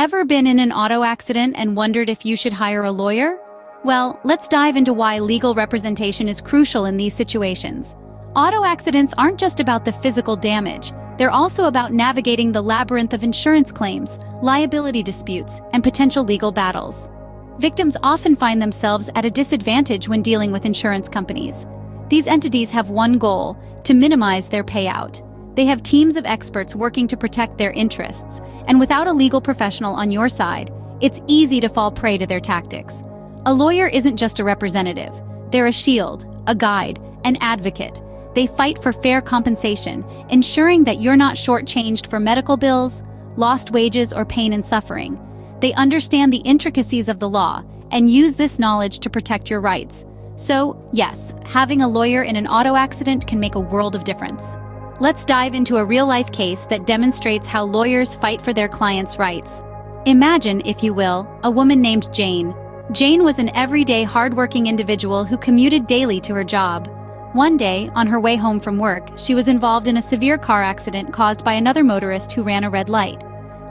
Ever been in an auto accident and wondered if you should hire a lawyer? Well, let's dive into why legal representation is crucial in these situations. Auto accidents aren't just about the physical damage. They're also about navigating the labyrinth of insurance claims, liability disputes, and potential legal battles. Victims often find themselves at a disadvantage when dealing with insurance companies. These entities have one goal: to minimize their payout. They have teams of experts working to protect their interests, and without a legal professional on your side, it's easy to fall prey to their tactics. A lawyer isn't just a representative. They're a shield, a guide, an advocate. They fight for fair compensation, ensuring that you're not shortchanged for medical bills, lost wages, or pain and suffering. They understand the intricacies of the law and use this knowledge to protect your rights. So, yes, having a lawyer in an auto accident can make a world of difference. Let's dive into a real-life case that demonstrates how lawyers fight for their clients' rights. Imagine, if you will, a woman named Jane. Jane was an everyday, hardworking individual who commuted daily to her job. One day, on her way home from work, she was involved in a severe car accident caused by another motorist who ran a red light.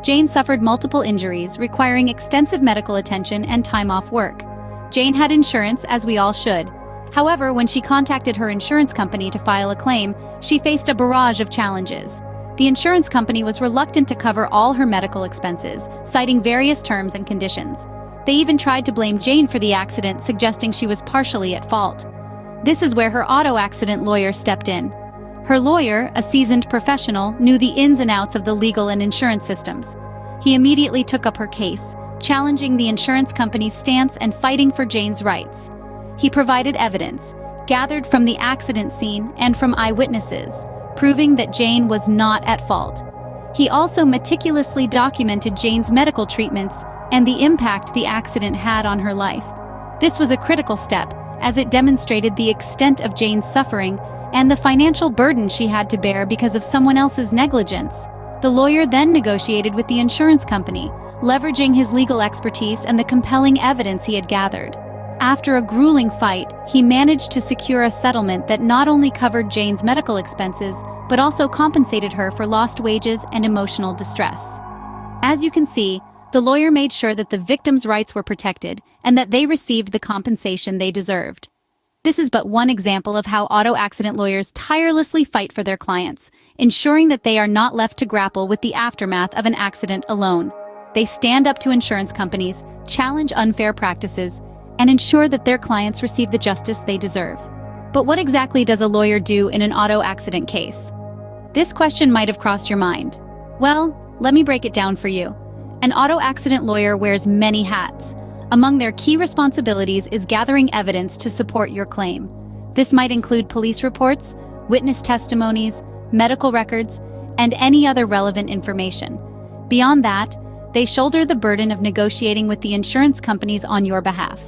Jane suffered multiple injuries, requiring extensive medical attention and time off work. Jane had insurance, as we all should. However, when she contacted her insurance company to file a claim, she faced a barrage of challenges. The insurance company was reluctant to cover all her medical expenses, citing various terms and conditions. They even tried to blame Jane for the accident, suggesting she was partially at fault. This is where her auto accident lawyer stepped in. Her lawyer, a seasoned professional, knew the ins and outs of the legal and insurance systems. He immediately took up her case, challenging the insurance company's stance and fighting for Jane's rights. He provided evidence, gathered from the accident scene and from eyewitnesses, proving that Jane was not at fault. He also meticulously documented Jane's medical treatments and the impact the accident had on her life. This was a critical step, as it demonstrated the extent of Jane's suffering and the financial burden she had to bear because of someone else's negligence. The lawyer then negotiated with the insurance company, leveraging his legal expertise and the compelling evidence he had gathered. After a grueling fight, he managed to secure a settlement that not only covered Jane's medical expenses, but also compensated her for lost wages and emotional distress. As you can see, the lawyer made sure that the victims' rights were protected and that they received the compensation they deserved. This is but one example of how auto accident lawyers tirelessly fight for their clients, ensuring that they are not left to grapple with the aftermath of an accident alone. They stand up to insurance companies, challenge unfair practices, and ensure that their clients receive the justice they deserve. But what exactly does a lawyer do in an auto accident case? This question might have crossed your mind. Well, let me break it down for you. An auto accident lawyer wears many hats. Among their key responsibilities is gathering evidence to support your claim. This might include police reports, witness testimonies, medical records, and any other relevant information. Beyond that, they shoulder the burden of negotiating with the insurance companies on your behalf.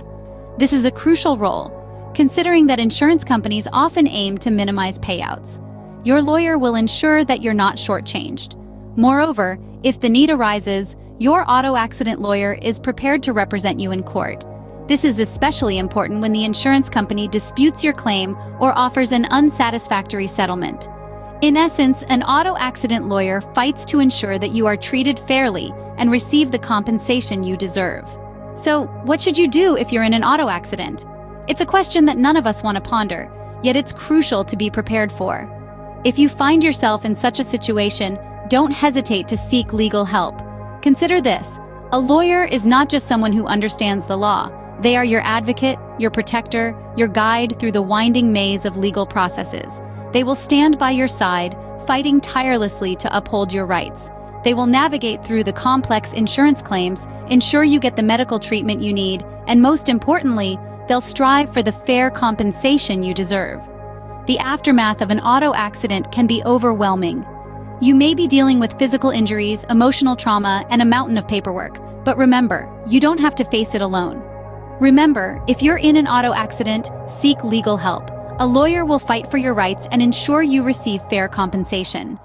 This is a crucial role, considering that insurance companies often aim to minimize payouts. Your lawyer will ensure that you're not shortchanged. Moreover, if the need arises, your auto accident lawyer is prepared to represent you in court. This is especially important when the insurance company disputes your claim or offers an unsatisfactory settlement. In essence, an auto accident lawyer fights to ensure that you are treated fairly and receive the compensation you deserve. So, what should you do if you're in an auto accident? It's a question that none of us want to ponder, yet it's crucial to be prepared for. If you find yourself in such a situation, don't hesitate to seek legal help. Consider this: a lawyer is not just someone who understands the law. They are your advocate, your protector, your guide through the winding maze of legal processes. They will stand by your side, fighting tirelessly to uphold your rights. They will navigate through the complex insurance claims, ensure you get the medical treatment you need, and most importantly, they'll strive for the fair compensation you deserve. The aftermath of an auto accident can be overwhelming. You may be dealing with physical injuries, emotional trauma, and a mountain of paperwork, but remember, you don't have to face it alone. Remember, if you're in an auto accident, seek legal help. A lawyer will fight for your rights and ensure you receive fair compensation.